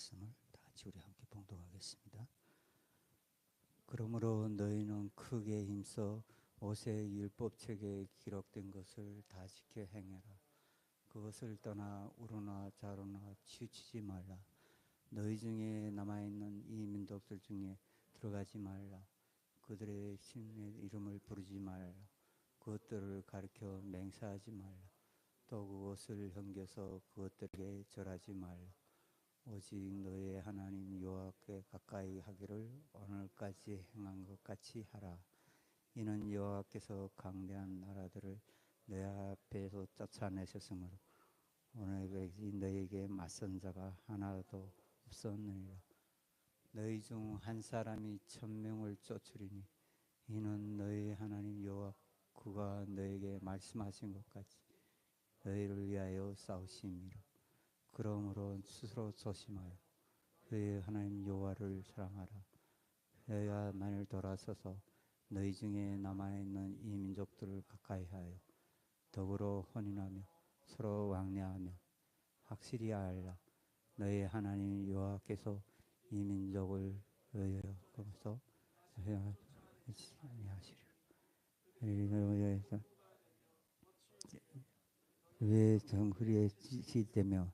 말씀을 다 같이 우리 함께 봉독하겠습니다. 그러므로 너희는 크게 힘써 모세의 율법책에 기록된 것을 다 지켜 행해라. 그것을 떠나 우로나 좌로나 치우치지 말라. 너희 중에 남아있는 이 민족들 중에 들어가지 말라. 그들의 신의 이름을 부르지 말라. 그것들을 가르쳐 맹세하지 말라. 또 그것을 섬겨서 그것들에게 절하지 말라. 오직 너의 하나님 여호와께 가까이 하기를 오늘까지 행한 것 같이 하라. 이는 여호와께서 강대한 나라들을 내 앞에서 쫓아내셨으므로 오늘까지 너에게 맞선 자가 하나도 없었느니라. 너희 중 한 사람이 1000명을 쫓으리니 이는 너희 하나님 여호와 그가 너에게 말씀하신 것 같이 너희를 위하여 싸우심이라. 그러므로 스스로 조심하여 너희 하나님 여호와를 사랑하라. 너희가 만일 돌아서서 너희 중에 남아있는 이 민족들을 가까이 하여 더불어 혼인하며 서로 왕래하며 확실히 알라. 너희 하나님 여호와께서 이 민족을 위하여 거기서 아니하시리라. 왜 정그리에 지시되며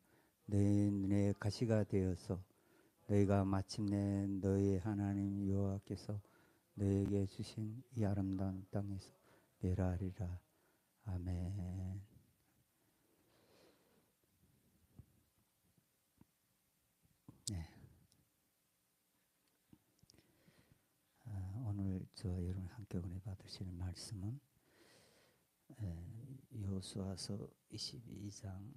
너희 눈에 가시가 되어서 너희가 마침내 너희 하나님 여호와께서 너희에게 주신 이 아름다운 땅에서 멸하리라. 아멘. 네. 오늘 저와 여러분 함께 은혜 받으실 말씀은 여호수아서 22장에서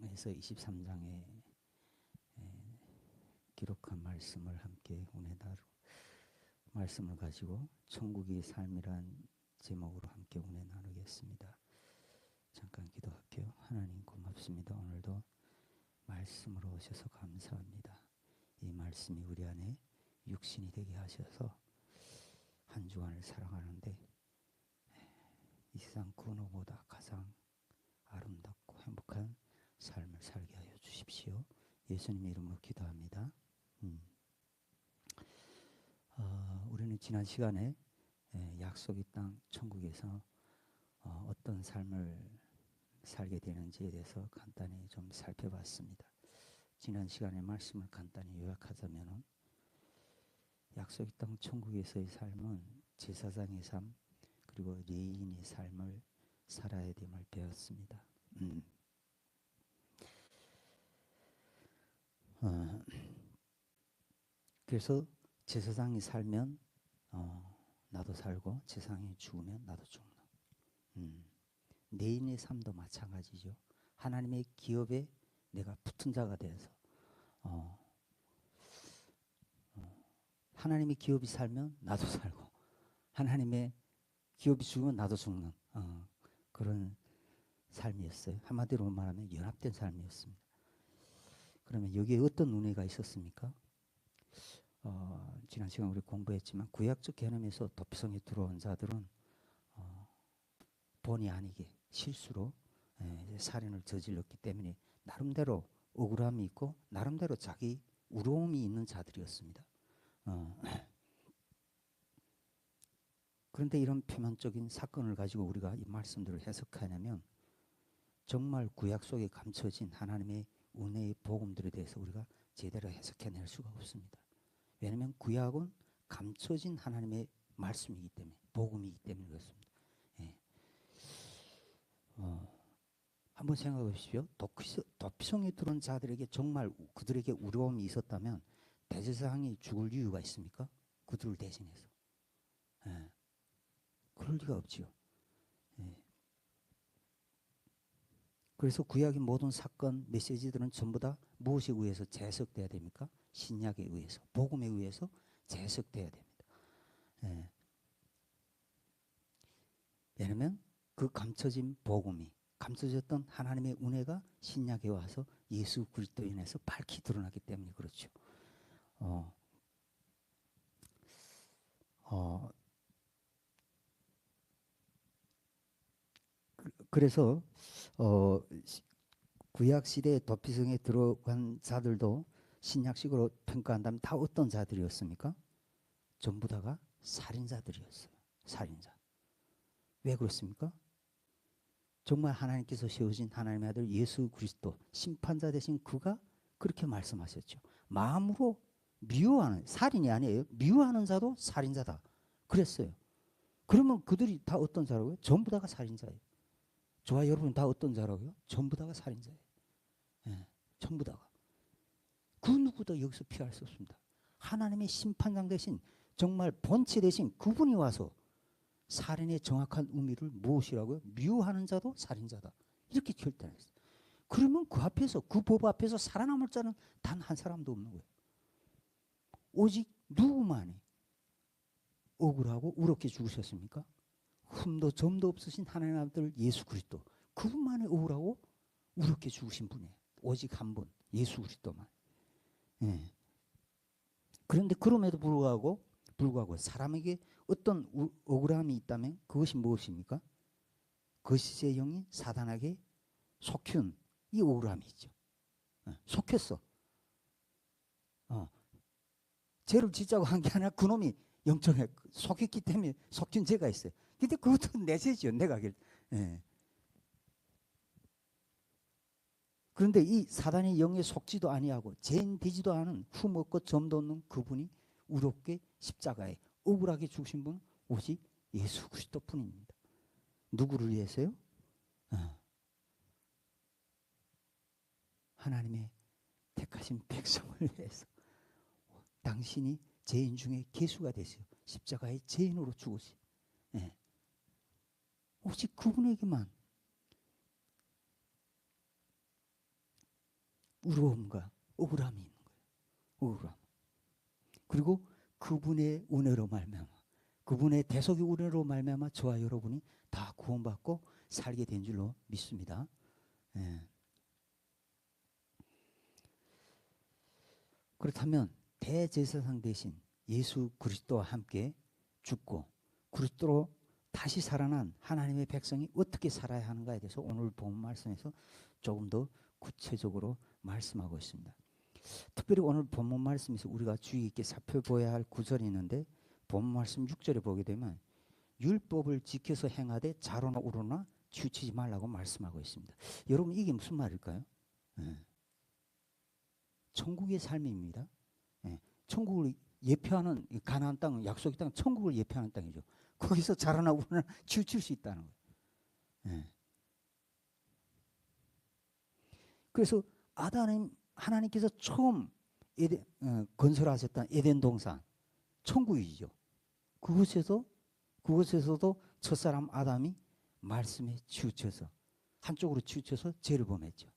23장에 기록한 말씀을 함께 은혜 나누 말씀을 가지고 천국의 삶이란 제목으로 함께 은혜 나누겠습니다. 잠깐 기도할게요. 하나님 고맙습니다. 오늘도 말씀으로 오셔서 감사합니다. 이 말씀이 우리 안에 육신이 되게 하셔서 한 주간을 살아가는데 이 세상 그 누구보다 가장 아름답고 행복한 삶을 살게 하여 주십시오. 예수님 이름으로 기도합니다. 우리는 지난 시간에 약속의 땅 천국에서 어떤 삶을 살게 되는지에 대해서 간단히 좀 살펴봤습니다. 지난 시간의 말씀을 간단히 요약하자면 약속의 땅 천국에서의 삶은 제사장의 삶 그리고 레위인의 삶을 살아야 됨을 배웠습니다. 그래서 제사장이 살면 나도 살고 제사장이 죽으면 나도 죽는 레위인의 삶도 마찬가지죠. 하나님의 기업에 내가 붙은 자가 되어서 하나님의 기업이 살면 나도 살고 하나님의 기업이 죽으면 나도 죽는 그런 삶이었어요. 한마디로 말하면 연합된 삶이었습니다. 그러면 여기에 어떤 은혜가 있었습니까? 지난 시간 우리 공부했지만 구약적 개념에서 도피성에 들어온 자들은 본의 아니게 실수로 살인을 저질렀기 때문에 나름대로 억울함이 있고 나름대로 자기 우러움이 있는 자들이었습니다. 그런데 이런 표면적인 사건을 가지고 우리가 이 말씀들을 해석하냐면 정말 구약 속에 감춰진 하나님의 은혜의 복음들에 대해서 우리가 제대로 해석해낼 수가 없습니다. 왜냐하면 구약은 감춰진 하나님의 말씀이기 때문에 복음이기 때문에 그렇습니다. 한번 생각해 보십시오. 도피성에 들어온 자들에게 정말 그들에게 우려움이 있었다면 대제사장이 죽을 이유가 있습니까? 그들을 대신해서. 그럴 리가 없지요. 그래서 구약의 모든 사건, 메시지들은 전부 다 무엇에 의해서 재해석돼야 됩니까? 신약에 의해서, 복음에 의해서 재해석돼야 됩니다. 왜냐하면 그 감춰진 복음이 감춰졌던 하나님의 은혜가 신약에 와서 예수 그리스도에 인해서 밝히 드러나기 때문에 그렇죠. 그래서 구약 시대에 도피성에 들어간 자들도 신약식으로 평가한다면 다 어떤 자들이었습니까? 전부 다가 살인자들이었어요. 살인자. 왜 그렇습니까? 정말 하나님께서 세우신 하나님의 아들 예수 그리스도 심판자 되신 그가 그렇게 말씀하셨죠. 마음으로 미워하는, 살인이 아니에요. 미워하는 자도 살인자다. 그랬어요. 그러면 그들이 다 어떤 자라고요? 전부 다가 살인자예요. 저와 여러분 다 어떤 자라고요? 전부 다가 살인자예요. 예, 전부 다가. 그 누구도 여기서 피할 수 없습니다. 하나님의 심판장 대신 정말 본체 대신 그분이 와서 살인의 정확한 의미를 무엇이라고요? 미워하는 자도 살인자다. 이렇게 결단했어요. 그러면 그 앞에서, 그 법 앞에서 살아남을 자는 단 한 사람도 없는 거예요. 오직 누구만이 억울하고 우롭게 죽으셨습니까? 흠도 점도 없으신 하나님의 아들 예수 그리스도. 그분만이 억울하고 우롭게 죽으신 분이에요. 오직 한 분, 예수 그리스도만. 예. 그런데 그럼에도 불구하고 사람에게 어떤 억울함이 있다면 그것이 무엇입니까? 거짓의 영이 사단에게 속힌 이 억울함이 있죠. 속였어. 죄를 짓자고 한 게 아니라 그놈이 영적에 속였기 때문에 속인 죄가 있어요. 근데 그것도 내 죄죠. 내가. 예. 그런데 이 사단의 영에 속지도 아니하고 죄인 되지도 않은 흠없고 점도 없는 그분이 우롭게 십자가에 억울하게 죽으신 분은 오직 예수 그리스도 뿐입니다. 누구를 위해서요? 하나님의 택하신 백성을 위해서. 당신이 죄인 중에 계수가 되세요. 십자가의 죄인으로 죽으세요. 예. 오직 그분에게만 우러움과 억울함이 있는 거예요. 억울함. 그리고 그분의 은혜로 말미암아, 그분의 대속의 은혜로 말미암아 저와 여러분이 다 구원받고 살게 된 줄로 믿습니다. 예. 그렇다면 대제사장 대신 예수 그리스도와 함께 죽고 그리스도로 다시 살아난 하나님의 백성이 어떻게 살아야 하는가에 대해서 오늘 본 말씀에서 조금 더 구체적으로 말씀하고 있습니다. 특별히 오늘 본문 말씀에서 우리가 주의 깊게 살펴봐야 할 구절이 있는데 본문 말씀 6절에 보게 되면 율법을 지켜서 행하되 좌로나 우로나 치우치지 말라고 말씀하고 있습니다. 여러분 이게 무슨 말일까요? 천국의 삶입니다. 천국을 예표하는 가나안 땅은 약속의 땅은 천국을 예표하는 땅이죠. 거기서 자라나 우러나 치우칠 수 있다는 거예요. 그래서 하나님께서 처음 건설하셨던 에덴 동산 천국이죠. 그곳에서도 첫사람 아담이 말씀에 치우쳐서 한쪽으로 치우쳐서 죄를 범했죠.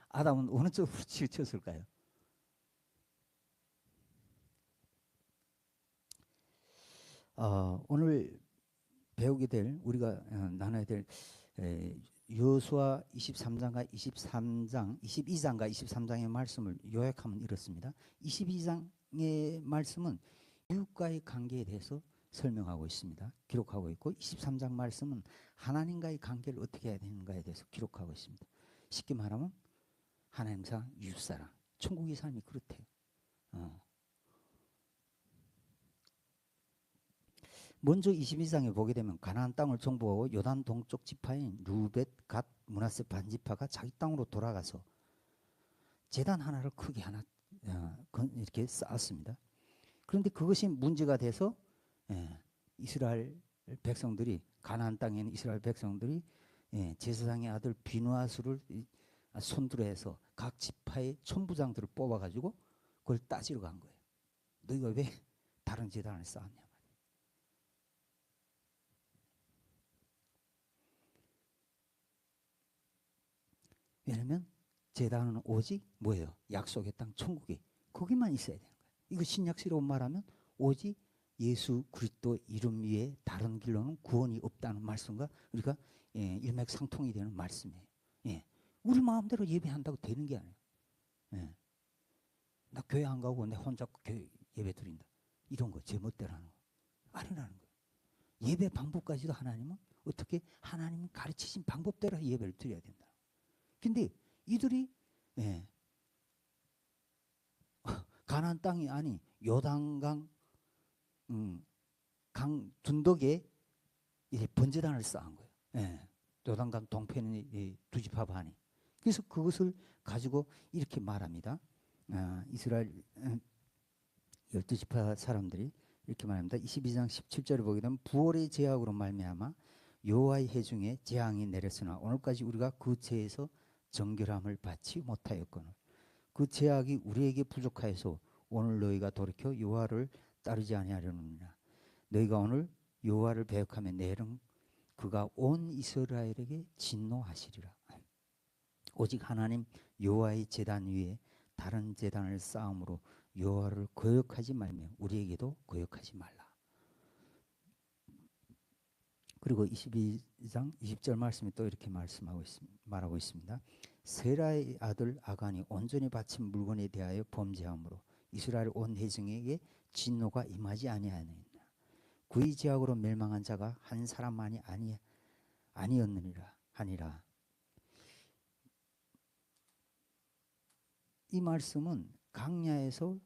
아담은 어느 쪽으로 치우쳤을까요? 오늘 배우게 될 우리가 나눠야 될 여호수아 23장과 22장과 23장의 말씀을 요약하면 이렇습니다. 22장의 말씀은 이웃과의 관계에 대해서 설명하고 있습니다. 기록하고 있고 23장 말씀은 하나님과의 관계를 어떻게 해야 되는가에 대해서 기록하고 있습니다. 쉽게 말하면 하나님상 이웃사랑, 천국의 삶이 그렇대요. 먼저 22장에 보게 되면 가나안 땅을 정복하고 요단 동쪽 지파인 루벳, 갓, 므낫세 반지파가 자기 땅으로 돌아가서 제단 하나를 크게 하나 이렇게 쌓았습니다. 그런데 그것이 문제가 돼서 이스라엘 백성들이 가나안 땅에 있는 이스라엘 백성들이 제사장의 아들 비누아스를 손들어 해서 각 지파의 천부장들을 뽑아가지고 그걸 따지러 간 거예요. 너희가 왜 다른 제단을 쌓았냐. 왜냐하면 제단은 오직 뭐예요? 약속의 땅 천국에 거기만 있어야 되는 거예요. 이거 신약시로 말하면 오직 예수 그리스도 이름 위에 다른 길로는 구원이 없다는 말씀과 우리가 일맥상통이 되는 말씀이에요. 우리 마음대로 예배한다고 되는 게 아니에요. 나 교회 안 가고 내 혼자 교회 예배 드린다. 이런 거 제멋대로 하는 거 아니라는 거예요. 예배 방법까지도 하나님은 어떻게 하나님 가르치신 방법대로 예배를 드려야 된다. 근데 이들이 가나안 땅이 아니 요단강 강 둔덕에 이제 번제단을 쌓은 거예요. 예. 요단강 동편에 이 두 지파 반이. 그래서 그것을 가지고 이렇게 말합니다. 이스라엘 12지파 사람들이 이렇게 말합니다. 22장 17절에 보게 되면 부월의 제약으로 말미암아 여호와의 회중에 재앙이 내렸으나 오늘까지 우리가 그 죄에서 정결함을 받지 못하였거늘 그 제약이 우리에게 부족하여서 오늘 너희가 돌이켜 여호와를 따르지 아니하려느니라. 너희가 오늘 여호와를 배역하며 내일은 그가 온 이스라엘에게 진노하시리라. 오직 하나님 여호와의 제단 위에 다른 제단을 쌓음으로 여호와를 거역하지 말며 우리에게도 거역하지 말라. 그리고 22장 20절 말씀이 또 이렇게 말하고 있습니다. 세라의 아들 아간이 온전히 바친 물건에 대하여 범죄함으로 이스라엘 온 회중에게 진노가 임하지 아니하느니라. 그의 죄악으로 멸망한 자가 한 사람만이 아니었느니라 하니라. 이 말씀은 강야에서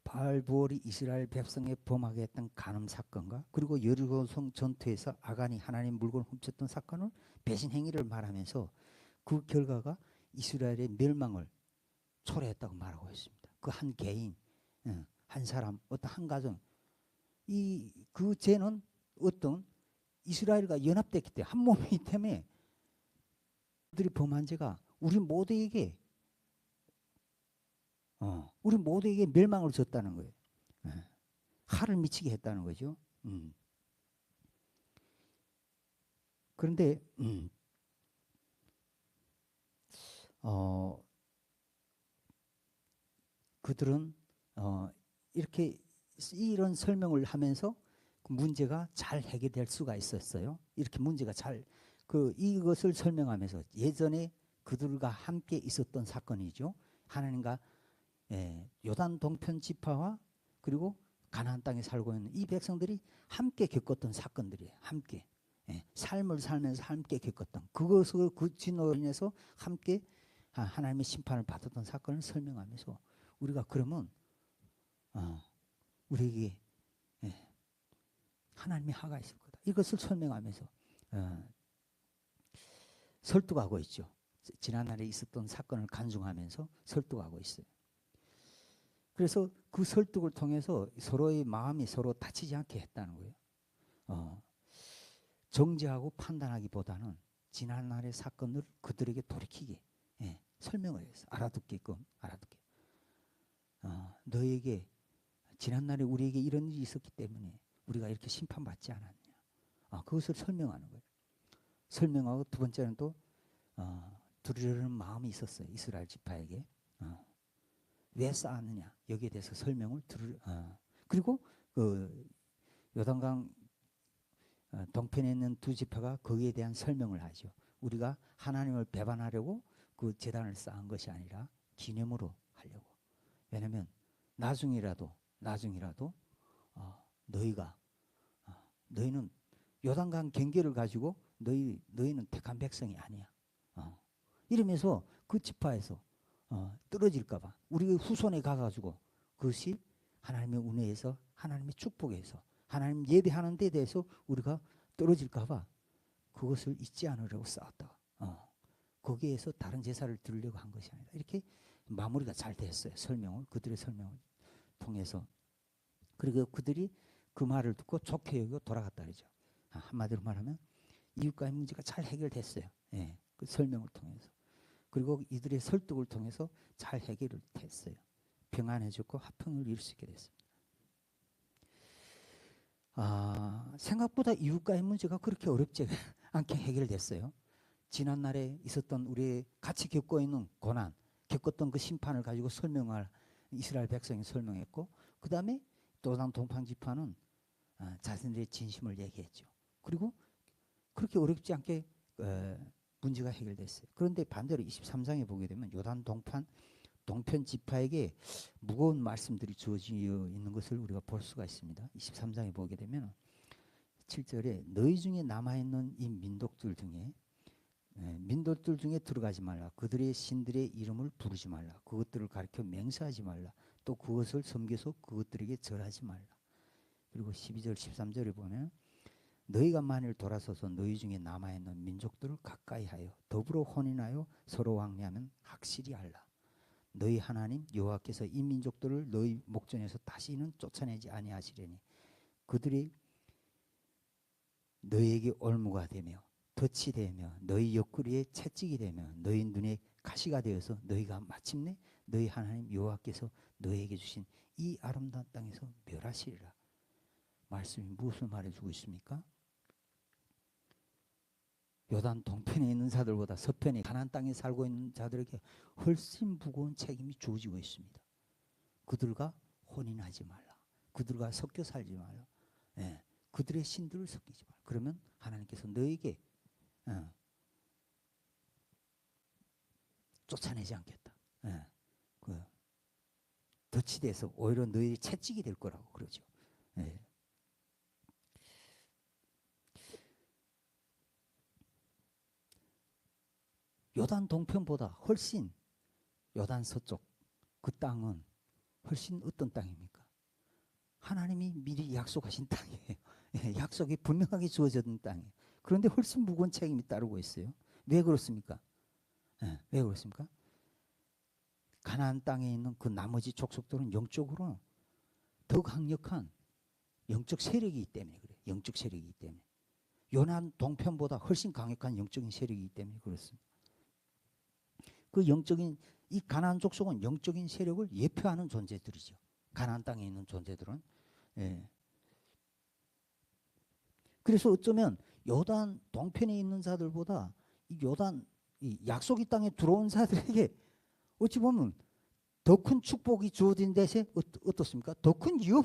바알부올이 이스라엘 백성에 범하게 했던 간음 사건과 그리고 여리고성 전투에서 아간이 하나님 물건을 훔쳤던 사건을 배신 행위를 말하면서 그 결과가 이스라엘의 멸망을 초래했다고 말하고 있습니다. 그 한 개인, 한 사람, 어떤 한 가정, 그 죄는 어떤 이스라엘과 연합됐기 때문에 한 몸이기 때문에 그들이 범한 죄가 우리 모두에게 멸망을 줬다는 거예요. 하를 미치게 했다는 거죠. 그런데 그들은 이렇게 이런 설명을 하면서 그 문제가 잘 해결될 수가 있었어요. 이렇게 문제가 이것을 설명하면서 예전에 그들과 함께 있었던 사건이죠. 하나님과 요단 동편 지파와 그리고 가나안 땅에 살고 있는 이 백성들이 함께 겪었던 사건들이에요. 함께 삶을 살면서 함께 겪었던 그것을 그 진노로 인해서 함께 하나님의 심판을 받았던 사건을 설명하면서 우리가 그러면 우리에게 하나님의 하가 있을 거다. 이것을 설명하면서 설득하고 있죠. 지난날에 있었던 사건을 간증하면서 설득하고 있어요. 그래서 그 설득을 통해서 서로의 마음이 서로 다치지 않게 했다는 거예요. 정죄하고 판단하기보다는 지난날의 사건을 그들에게 돌이키게 설명을 했어요. 알아듣게. 너에게 지난날에 우리에게 이런 일이 있었기 때문에 우리가 이렇게 심판받지 않았냐. 그것을 설명하는 거예요. 설명하고 두 번째는 또 들으려는 마음이 있었어요. 이스라엘 지파에게. 왜 쌓았느냐 여기에 대해서 설명을 그리고 그 요단강 동편에 있는 두 지파가 거기에 대한 설명을 하죠. 우리가 하나님을 배반하려고 그 제단을 쌓은 것이 아니라 기념으로 하려고. 왜냐하면 나중이라도 너희는 요단강 경계를 가지고 너희는 택한 백성이 아니야. 이러면서 그 지파에서 떨어질까봐 우리 후손에 가가지고 그것이 하나님의 은혜에서 하나님의 축복에서 하나님 예배하는 데 대해서 우리가 떨어질까봐 그것을 잊지 않으려고 싸웠다. 거기에서 다른 제사를 드리려고 한 것이 아니라 이렇게 마무리가 잘 됐어요. 그들의 설명을 통해서. 그리고 그들이 그 말을 듣고 좋게 여기고 돌아갔다 그러죠. 한마디로 말하면 이웃과의 문제가 잘 해결됐어요. 그 설명을 통해서. 그리고 이들의 설득을 통해서 잘 해결을 했어요. 평안해졌고 화평을 이룰 수 있게 됐습니다. 생각보다 이웃과의 문제가 그렇게 어렵지 않게 해결됐어요. 지난날에 있었던 우리 같이 겪고 있는 고난, 겪었던 그 심판을 가지고 설명할 이스라엘 백성이 설명했고, 그 다음에 요단 동편 지파는 자신들의 진심을 얘기했죠. 그리고 그렇게 어렵지 않게 문제가 해결됐어요. 그런데 반대로 23장에 보게 되면 요단 동편 지파에게 무거운 말씀들이 주어져 있는 것을 우리가 볼 수가 있습니다. 23장에 보게 되면 7절에 너희 중에 남아있는 이 민족들 중에 민족들 중에 들어가지 말라. 그들의 신들의 이름을 부르지 말라. 그것들을 가르쳐 맹세하지 말라. 또 그것을 섬겨서 그것들에게 절하지 말라. 그리고 12절 13절에 보면 너희가 만일 돌아서서 너희 중에 남아있는 민족들을 가까이 하여 더불어 혼인하여 서로 왕래하면 확실히 알라. 너희 하나님 여호와께서 이 민족들을 너희 목전에서 다시는 쫓아내지 아니하시려니 그들이 너희에게 올무가 되며 덫이 되며 너희 옆구리에 채찍이 되며 너희 눈에 가시가 되어서 너희가 마침내 너희 하나님 여호와께서 너희에게 주신 이 아름다운 땅에서 멸하시리라. 말씀이 무엇을 말해주고 있습니까? 요단 동편에 있는 자들보다 서편에 가나안 땅에 살고 있는 자들에게 훨씬 무거운 책임이 주어지고 있습니다. 그들과 혼인하지 말라. 그들과 섞여 살지 말라. 그들의 신들을 섞이지 말라. 그러면 하나님께서 너에게 쫓아내지 않겠다. 덫이 돼서 오히려 너희 채찍이 될 거라고 그러죠. 요단 동편보다 훨씬 요단 서쪽 그 땅은 훨씬 어떤 땅입니까? 하나님이 미리 약속하신 땅이에요. 약속이 분명하게 주어졌던 땅이에요. 그런데 훨씬 무거운 책임이 따르고 있어요. 왜 그렇습니까? 왜 그렇습니까? 가나안 땅에 있는 그 나머지 족속들은 영적으로 더 강력한 영적 세력이기 때문에 그래요. 영적 세력이기 때문에. 요단 동편보다 훨씬 강력한 영적인 세력이기 때문에 그렇습니다. 그 영적인 이 가나안 족속은 영적인 세력을 예표하는 존재들이죠. 가나안 땅에 있는 존재들은. 그래서 어쩌면 요단 동편에 있는 자들보다 이 요단 이 약속의 땅에 들어온 자들에게 어찌 보면 더 큰 축복이 주어진 대신 어떻습니까? 더 큰 위험,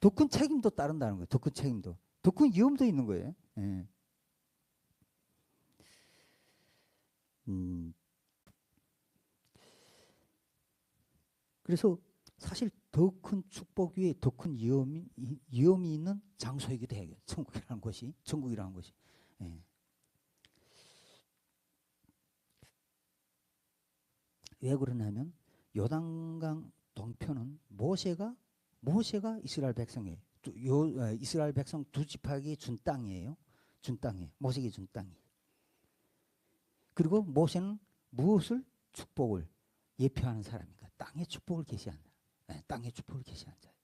더 큰 책임도 따른다는 거예요. 더 큰 책임도, 더 큰 위험도 있는 거예요. 그래서 사실 더 큰 축복 위에 더 큰 위험이 있는 장소이기도 해요. 천국이라는 것이. 왜 그러냐면 요단강 동편은 모세가 이스라엘 백성이에요. 이스라엘 백성 두 지파에게 준 땅이에요. 모세에게 준 땅이. 그리고 모세는 무엇을 축복을 예표하는 사람입니까? 땅의 축복을 계시한다. 땅의 축복을 계시한 자예요.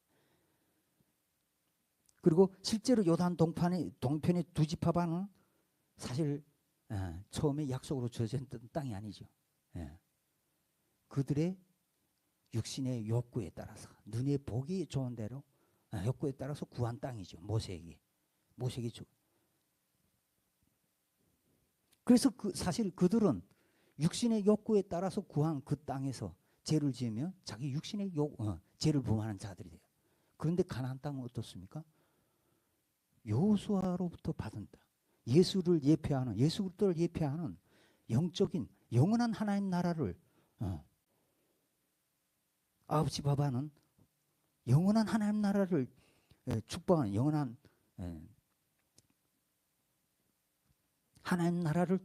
그리고 실제로 요단 동편의 두 지파 반은 사실 처음에 약속으로 주어졌던 땅이 아니죠. 그들의 육신의 욕구에 따라서 눈에 보기 좋은 대로 욕구에 따라서 구한 땅이죠. 모세에게 주. 그래서 사실 그들은 육신의 욕구에 따라서 구한 그 땅에서 죄를 지으면 자기 육신의 죄를 범하는 자들이 돼요. 그런데 가나안 땅은 어떻습니까? 여호수아로부터 받은 땅. 예수 그리스도를 예표하는 영적인 영원한 하나님 나라를 아버지 바바는 영원한 하나님 나라를 축복하는 영원한 하나님 나라를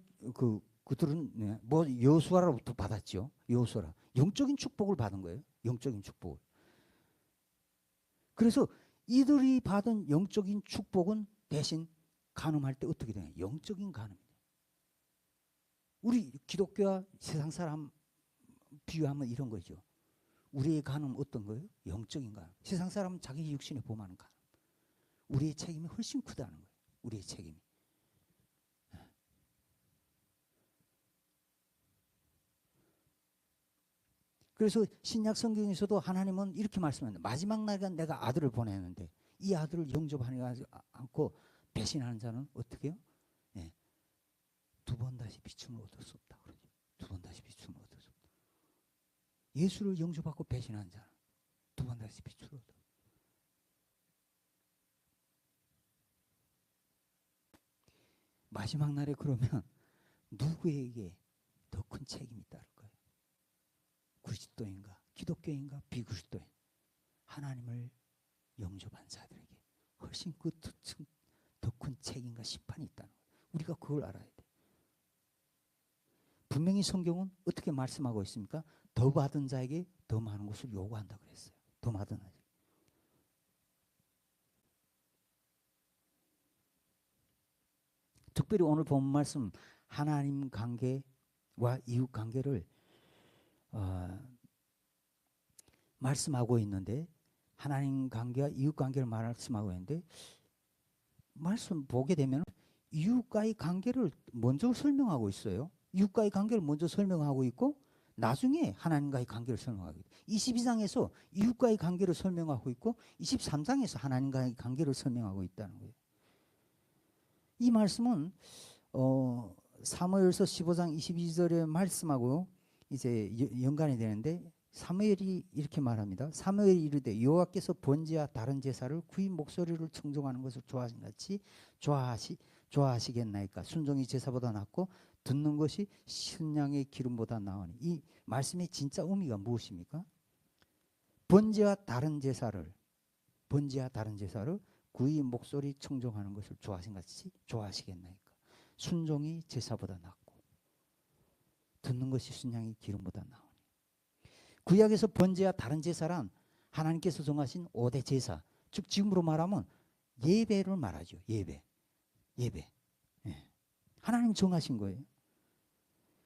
그들은 여호수아로부터 받았죠. 여호수아 영적인 축복을 받은 거예요. 영적인 축복을. 그래서 이들이 받은 영적인 축복은 대신 간음할 때 어떻게 되냐? 영적인 간음이에요. 우리 기독교와 세상 사람 비유하면 이런 거죠. 우리의 간음 어떤 거예요? 영적인 간음. 세상 사람은 자기 육신에 범하는 간음. 우리의 책임이 훨씬 크다는 거예요. 우리의 책임이. 그래서 신약 성경에서도 하나님은 이렇게 말씀합니다. 마지막 날에 내가 아들을 보내는데 이 아들을 영접하지 않고 배신하는 자는 어떻게 해요? 두 번 다시 비춤을 얻을 수 없다. 그러죠. 두 번 다시 비춤을 얻을 수 없다. 예수를 영접하고 배신한 자는 두 번 다시 비춤을 얻어. 마지막 날에 그러면 누구에게 더 큰 책임이 따를까요? 그리스도인가 기독교인가 비그리스도인 하나님을 영접한 자들에게 훨씬 더 큰 책임과 심판이 있다는 거예요. 우리가 그걸 알아야 돼. 분명히 성경은 어떻게 말씀하고 있습니까? 더 받은 자에게 더 많은 것을 요구한다 그랬어요. 더 받은 자에게. 특별히 오늘 본 말씀 하나님 관계와 이웃 관계를 말씀하고 있는데, 하나님 관계와 이웃 관계를 말씀하고 있는데, 말씀 보게 되면 이웃과의 관계를 먼저 설명하고 있어요. 이웃과의 관계를 먼저 설명하고 있고 나중에 하나님과의 관계를 설명하고 있고, 22장에서 이웃과의 관계를 설명하고 있고 23장에서 하나님과의 관계를 설명하고 있다는 거예요. 이 말씀은 사무엘서 15장 22절의 말씀하고 이제 연관이 되는데, 사무엘이 이렇게 말합니다. 사무엘이 이르되 여호와께서 번제와 다른 제사를 구이 목소리를 청종하는 것을 좋아하신 같이 좋아하시겠나이까. 순종이 제사보다 낫고 듣는 것이 신양의 기름보다 나으니. 이 말씀의 진짜 의미가 무엇입니까? 번제와 다른 제사를 구이 목소리 청종하는 것을 좋아하신 같이 좋아하시겠나이까. 순종이 제사보다 낫고 듣는 것이 순양의 기름보다 나으니. 구약에서 번제와 다른 제사란 하나님께서 정하신 5대 제사, 즉 지금으로 말하면 예배를 말하죠. 예배. 예. 하나님 정하신 거예요.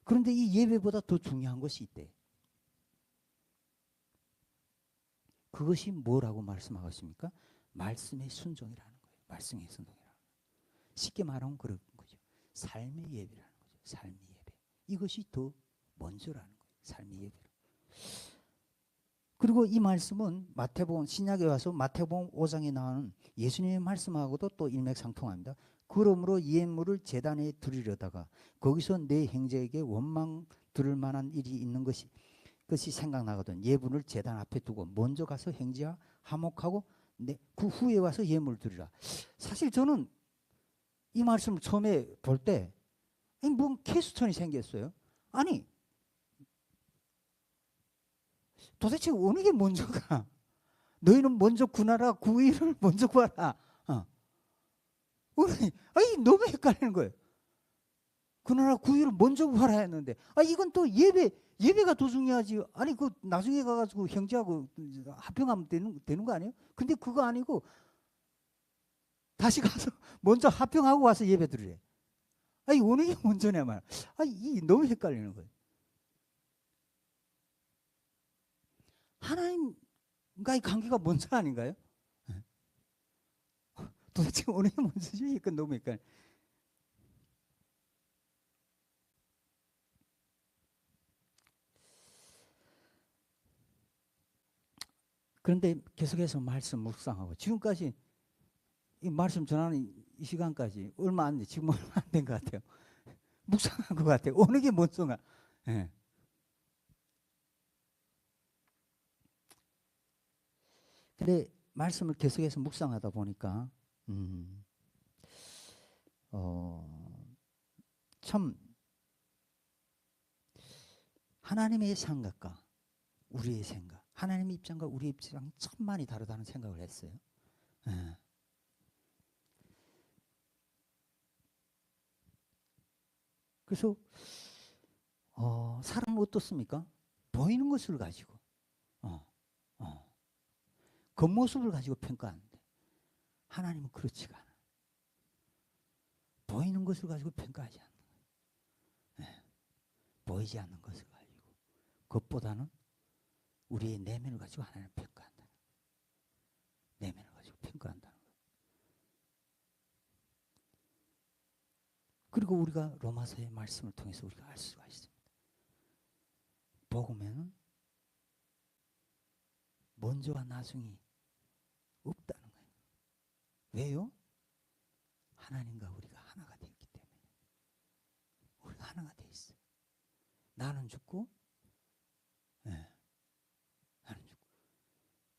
그런데 이 예배보다 더 중요한 것이 있대. 그것이 뭐라고 말씀하고 있습니까? 말씀의 순종이라는 거예요. 말씀의 순종이라는 거예요. 쉽게 말하면 그런 거죠. 삶의 예배라는 거죠. 삶의 예배. 이것이 더 먼저라는 거예요. 삶의 예배. 그리고 이 말씀은 마태복음, 신약에 와서 마태복음 5장에 나오는 예수님의 말씀하고도 또 일맥상통합니다. 그러므로 예물을 제단에 드리려다가 거기서 내 형제에게 원망 들을 만한 일이 있는 것이 생각나거든. 예물을 제단 앞에 두고 먼저 가서 형제와 화목하고 그 후에 와서 예물을 드리라. 사실 저는 이 말씀을 처음에 볼 때 뭔 퀘스천이 생겼어요. 아니 도대체 어느 게 먼저가? 너희는 먼저 구하라, 구의를 먼저 구하라. 아니 너무 헷갈리는 거예요. 구하라, 구의를 먼저 구하라 했는데, 이건 또 예배가 더 중요하지. 아니 그 나중에 가가지고 형제하고 합평하면 되는 거 아니에요? 근데 그거 아니고 다시 가서 먼저 합평하고 와서 예배 드리래. 아니 어느 게 먼저냐 말. 이 너무 헷갈리는 거예요. 하나님과의 관계가 먼저 아닌가요? 도대체 어느 게 먼저지? 이건 너무 헷갈려. 그런데 계속해서 말씀 묵상하고, 지금까지 이 말씀 전하는 이 시간까지 얼마 안 돼. 지금 얼마 안 된 것 같아요. 묵상한 것 같아요. 어느 게 먼저가? 예. 근데 말씀을 계속해서 묵상하다 보니까 참 하나님의 생각과 우리의 생각, 하나님의 입장과 우리의 입장이 참 많이 다르다는 생각을 했어요. 예. 그래서 사람은 어떻습니까? 보이는 것을 가지고 겉모습을 가지고 평가하는데, 하나님은 그렇지가 않아요. 보이는 것을 가지고 평가하지 않는 거예요. 네. 보이지 않는 것을 가지고, 그것보다는 우리의 내면을 가지고 하나님을 평가한다. 내면을 가지고 평가한다는 거예요. 그리고 우리가 로마서의 말씀을 통해서 우리가 알 수가 있습니다. 복음에는 먼저와 나중이 없다는 거예요. 왜요? 하나님과 우리가 하나가 되었기 때문에. 우리가 하나가 되어 있어요. 나는 죽고, 나는 죽고.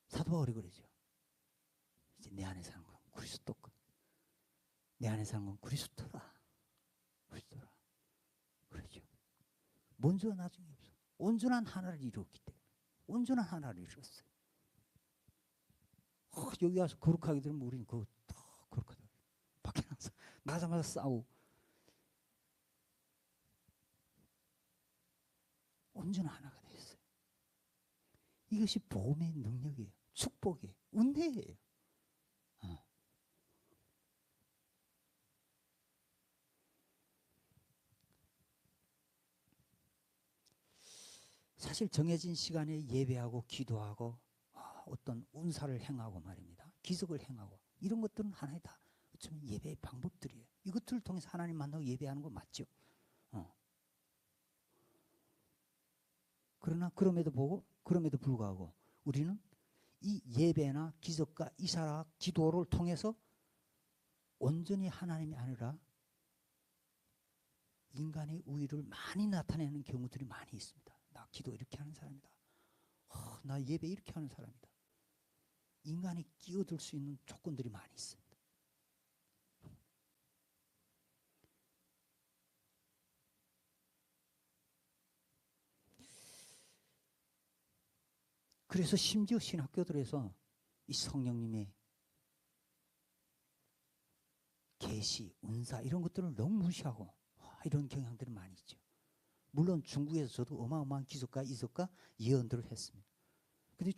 사도 바울이 그러죠. 이제 내 안에 사는 건 그리스도고, 내 안에 사는 건 그리스도라. 그러죠. 먼저와 나중이 없어. 온전한 하나를 이루었기 때문에. 온전한 하나를 이루었어요. 여기 와서 거룩하게 되면 우리는 그거 더 거룩하다. 밖에 나서 맞아 싸우고 온전한 하나가 됐어요. 이것이 복음의 능력이에요. 축복이에요. 은혜예요. 사실 정해진 시간에 예배하고 기도하고 어떤 운사를 행하고 말입니다. 기적을 행하고 이런 것들은 하나의 다 어쩌면 예배의 방법들이에요. 이것들을 통해서 하나님 만나고 예배하는 거 맞죠? 그러나 그럼에도 불구하고 우리는 이 예배나 기적과 이사라 기도를 통해서 온전히 하나님이 아니라 인간의 우위를 많이 나타내는 경우들이 많이 있습니다. 나 기도 이렇게 하는 사람이다. 나 예배 이렇게 하는 사람이다. 인간이 끼어들 수 있는 조건들이 많이 있습니다. 그래서 심지어 신학교들에서 이 성령님의 계시, 운사 이런 것들을 너무 무시하고 이런 경향들이 많이 있죠. 물론 중국에서 저도 어마어마한 기적과 이적과 예언들을 했습니다. 근데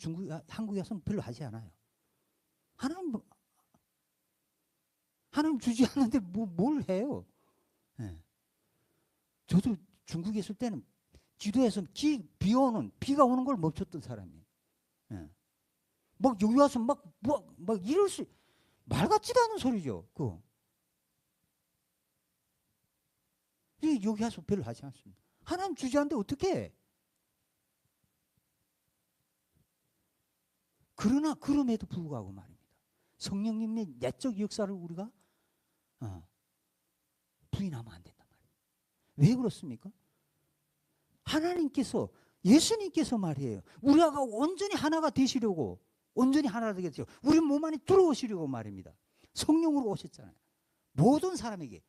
한국에 와서는 별로 하지 않아요. 하나님 주지 않는데 뭘 해요? 네. 저도 중국에 있을 때는 기도해서 비가 오는 걸 멈췄던 사람이에요. 네. 막 여기 와서 막 이럴 말 같지도 않은 소리죠. 여기 와서 별로 하지 않습니다. 하나님 주지 않는데 어떻게 해? 그러나 그럼에도 불구하고 말입니다. 성령님의 내적 역사를 우리가 부인하면 안 된단 말이에요. 왜 그렇습니까? 예수님께서 말이에요. 우리가 온전히 하나가 되시려고 온전히 하나가 되겠죠. 우리 몸 안에 들어오시려고 말입니다. 성령으로 오셨잖아요. 모든 사람에게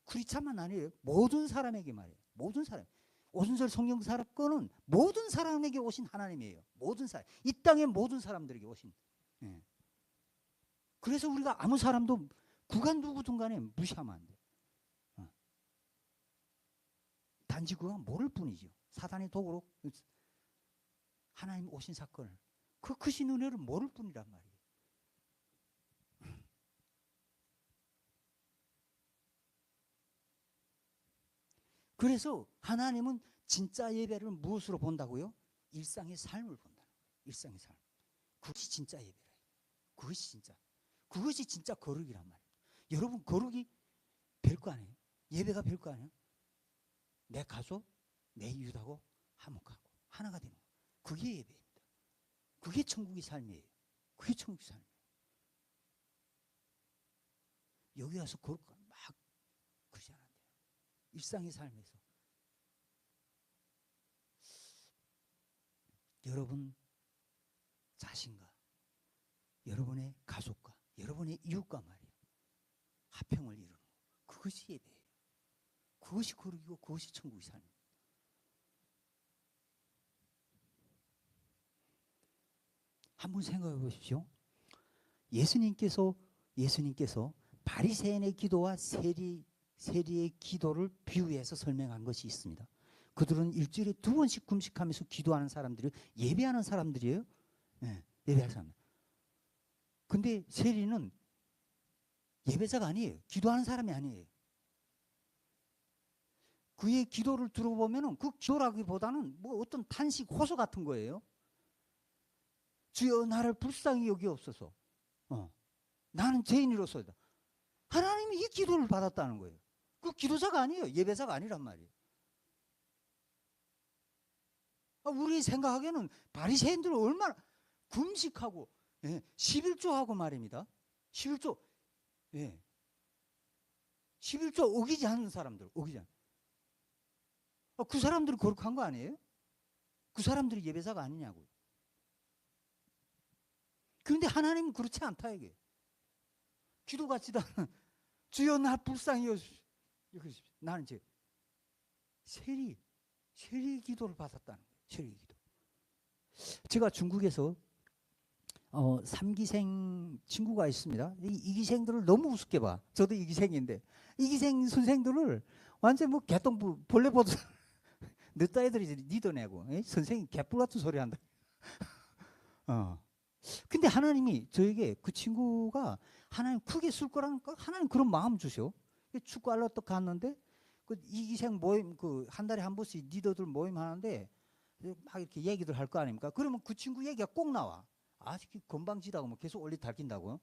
크리스찬만 아니에요. 모든 사람에게 말이에요. 모든 사람. 오순절 성령 사건은 모든 사람에게 오신 하나님이에요. 모든 사람. 이 땅의 모든 사람들에게 오신. 예. 그래서 우리가 아무 사람도 누구든 간에 무시하면 안 돼요. 단지 그가 모를 뿐이죠. 사단의 도구로 하나님 오신 사건을 그 크신 은혜를 모를 뿐이란 말이에요. 그래서 하나님은 진짜 예배를 무엇으로 본다고요? 일상의 삶을 본다는 거예요. 일상의 삶. 그것이 진짜 예배라. 그것이 진짜 거룩이란 말이에요. 여러분 거룩이 별거 아니에요. 예배가 별거 아니에요. 내 가족, 내 이웃하고 화목하고 하나가 되는 거예요. 그게 예배입니다. 그게 천국의 삶이에요. 그게 천국의 삶이에요. 여기 와서 거룩 막 그러지 않아요. 일상의 삶에서 여러분 자신과 여러분의 가족과 여러분의 이웃과 말이에요. 화평을 이루는 거. 그것이 예배예요. 그것이 거룩이고 그것이 천국의 삶입니다. 한번 생각해 보십시오. 예수님께서 바리새인의 기도와 세리의 기도를 비유해서 설명한 것이 있습니다. 그들은 일주일에 2번씩 금식하면서 기도하는 사람들이 예배하는 사람들이에요. 네, 예배할 사람. 근데 세리는 예배자가 아니에요. 기도하는 사람이 아니에요. 그의 기도를 들어보면 그 기도라기보다는 뭐 어떤 탄식, 호소 같은 거예요. 주여 나를 불쌍히 여기옵소서. 나는 죄인으로서다. 하나님이 이 기도를 받았다는 거예요. 그 기도자가 아니에요. 예배자가 아니란 말이에요. 우리 생각하기에는 바리새인들은 얼마나 금식하고 11조하고 말입니다. 11조 11조 어기지 않는 사람들. 어기지 않는. 그 사람들이 거룩한 거 아니에요? 그 사람들이 예배자가 아니냐고요. 그런데 하나님은 그렇지 않다 이게. 기도 같지도 않은 주여 나 불쌍히 여주십시오. 나는 이제 세리 기도를 받았다는 거예요. 세리 기도. 제가 중국에서 삼기생 친구가 있습니다. 이기생들을 너무 우습게 봐. 저도 이기생인데 이기생 선생들을 완전 뭐 개똥 벌레 보듯 늦다 애들이 니도내고 선생님 개뿔 같은 소리 한다. 근데 하나님이 저에게 그 친구가 하나님 크게 쓸 거라니까 하나님 그런 마음 주셔. 축구하러 또 갔는데 그 이기생 모임 그 한 달에 한 번씩 리더들 모임 하는데 막 이렇게 얘기들 할 거 아닙니까? 그러면 그 친구 얘기가 꼭 나와. 아직 건방지다고 뭐 계속 올리 달긴다고.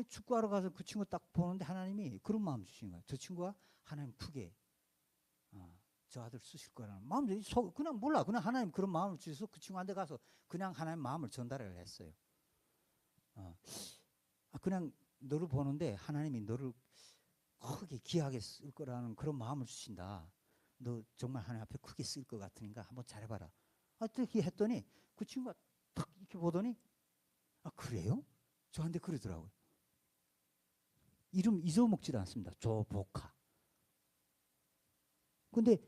축구하러 가서 그 친구 딱 보는데 하나님이 그런 마음 주신 거야. 저 친구가 하나님 크게 저 아들 쓰실 거라는 마음. 그냥 몰라. 그냥 하나님 그런 마음을 주셔서 그 친구한테 가서 그냥 하나님 마음을 전달을 했어요. 그냥 너를 보는데 하나님이 너를 크게 귀하게 쓸 거라는 그런 마음을 주신다. 너 정말 하나님 앞에 크게 쓸 것 같으니까 한번 잘해봐라. 어떻게 했더니 그 친구가 딱 이렇게 보더니 그래요? 저한테 그러더라고요. 이름 잊어먹지도 않습니다. 조보카. 근데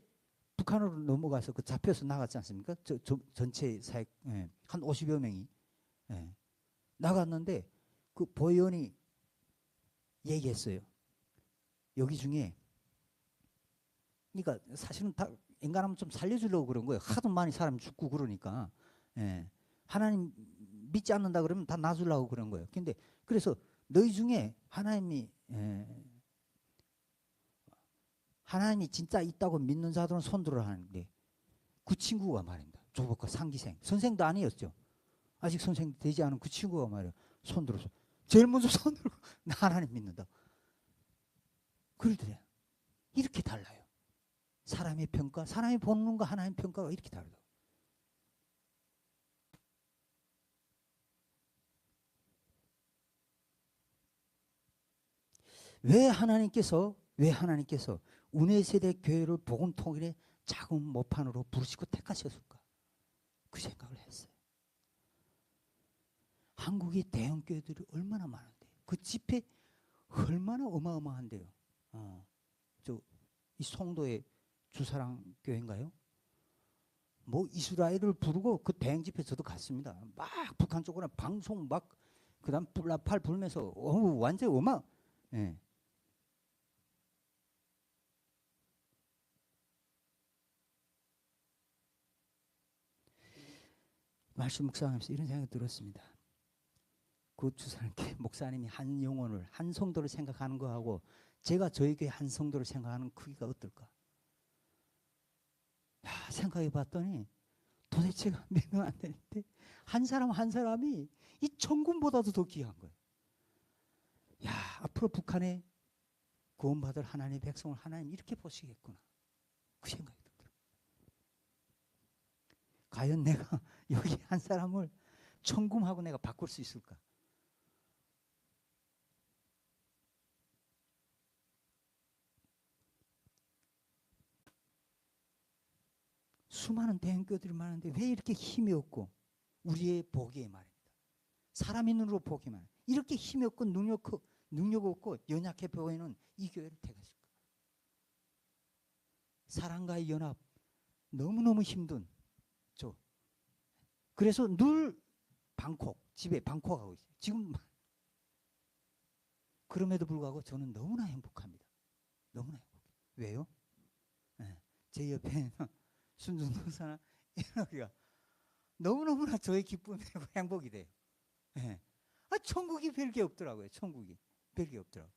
북한으로 넘어가서 그 잡혀서 나갔지 않습니까? 전체 사역 한 50여 명이 나갔는데 그 보위원이 얘기했어요. 여기 중에 그러니까 사실은 다 인간하면 좀 살려주려고 그런 거예요. 하도 많이 사람 죽고 그러니까 하나님 믿지 않는다 그러면 다 놔주려고 그런 거예요. 근데 그래서 너희 중에 하나님이 진짜 있다고 믿는 자들은 손들어 하는데 그 친구가 말입니다. 조복과 상기생 선생도 아니었죠. 아직 선생 되지 않은 그 친구가 말이에요. 손들어서 제일 먼저 손들고 나 하나님 믿는다. 그러더래. 이렇게 달라요. 사람의 평가, 사람이 보는 거 하나님 평가가 이렇게 다르다. 왜 하나님께서 운해 세대 교회를 복음 통일의 작은 모판으로 부르시고 택하셨을까? 그 생각을 했어요. 한국의 대형 교회들이 얼마나 많은데 그 집회 얼마나 어마어마한데요. 이 송도의 주사랑 교회인가요? 뭐 이스라엘을 부르고 그 대행 집회 저도 갔습니다. 막 북한 쪽으로 방송 막 그다음 불나팔 불면서 완전 어마. 말씀 묵상하면서 이런 생각이 들었습니다. 그 주사님께 목사님이 한 영혼을 한 성도를 생각하는 거하고 제가 저희 교회 한 성도를 생각하는 크기가 어떨까? 생각해 봤더니 도대체가 몇 명 안 되는데 한 사람 한 사람이 이 천군보다도 더 귀한 거예요. 앞으로 북한에 구원받을 하나님의 백성을 하나님 이렇게 보시겠구나. 그 생각이 들더라고요. 과연 내가 여기 한 사람을 천금하고 내가 바꿀 수 있을까? 수많은 대형교들이 많은데 왜 이렇게 힘이 없고 우리의 보기에 말입니다. 사람의 눈으로 보기만 이렇게 힘이 없고 능력 없고 연약해 보이는 이 교회를 택했을까? 사랑과의 연합 너무너무 힘든 그래서 늘 집에 방콕하고 있어요. 지금 그럼에도 불구하고 저는 너무나 행복합니다. 너무나 행복해요. 왜요? 제 옆에 순중동사나 이렇게가 너무너무나 저의 기쁨이고 행복이 돼요. 천국이 별게 없더라고요. 천국이 별게 없더라고요.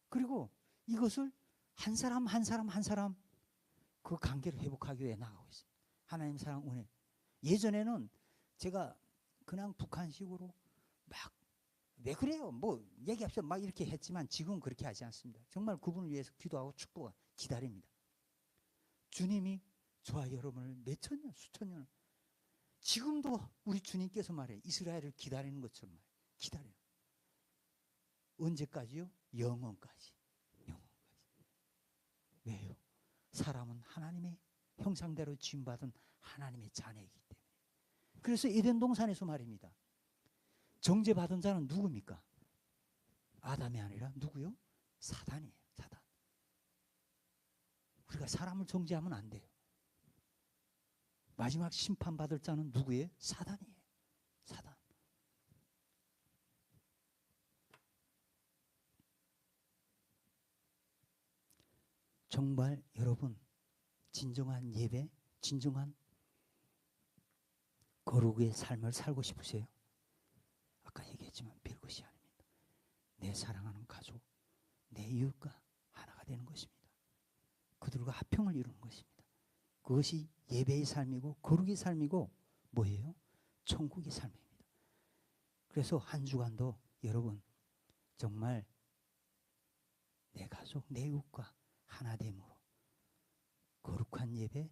그리고 이것을 한 사람 한 사람 한 사람 그 관계를 회복하기 위해 나가고 있어요. 하나님 사랑 은혜. 예전에는 제가 그냥 북한식으로 막 왜 그래요? 뭐 얘기합시다. 막 이렇게 했지만 지금은 그렇게 하지 않습니다. 정말 그분을 위해서 기도하고 축복하고 기다립니다. 주님이 저와 여러분을 몇 천 년, 수천 년 지금도 우리 주님께서 말해 이스라엘을 기다리는 것처럼 말해 기다려요. 언제까지요? 영원까지. 영원까지. 왜요? 사람은 하나님의 형상대로 지음받은 하나님의 자녀이기 때문에. 그래서 에덴 동산에서 말입니다. 정죄받은 자는 누굽니까? 아담이 아니라 누구요? 사단이에요. 사단. 우리가 사람을 정죄하면 안 돼요. 마지막 심판받을 자는 누구예요? 사단이에요. 사단. 정말 여러분 진정한 예배, 진정한 거룩의 삶을 살고 싶으세요? 아까 얘기했지만 별것이 아닙니다. 내 사랑하는 가족, 내 이웃과 하나가 되는 것입니다. 그들과 화평을 이루는 것입니다. 그것이 예배의 삶이고 거룩의 삶이고 뭐예요? 천국의 삶입니다. 그래서 한 주간도 여러분 정말 내 가족, 내 이웃과 하나됨으로 거룩한 예배,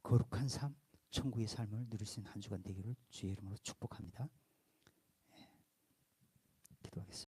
거룩한 삶, 천국의 삶을 누릴 수 있는 한 주간 되기를 주의 이름으로 축복합니다. 기도하겠습니다.